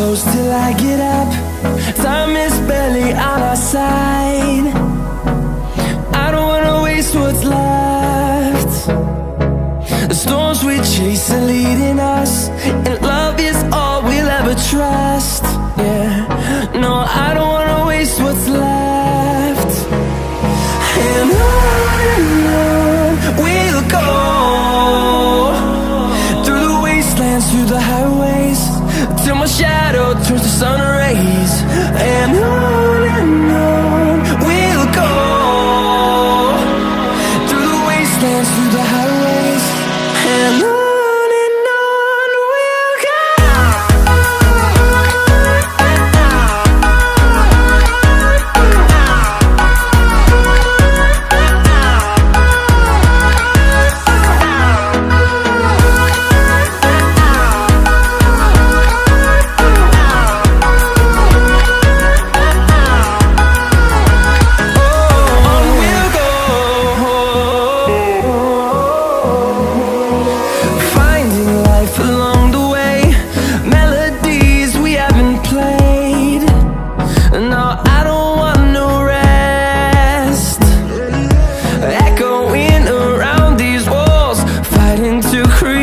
close till I get up. Time is barely on our side. I don't wanna waste what's left. The storms we chase are leading us, and love is all we'll ever trust. Yeah, no, I don't wanna waste what's left. And on we'll go, through the wastelands, through the highways, till my shadow turns to sun rays. And on we'll go, through the wastelands, through the highways, and on we'll go. To create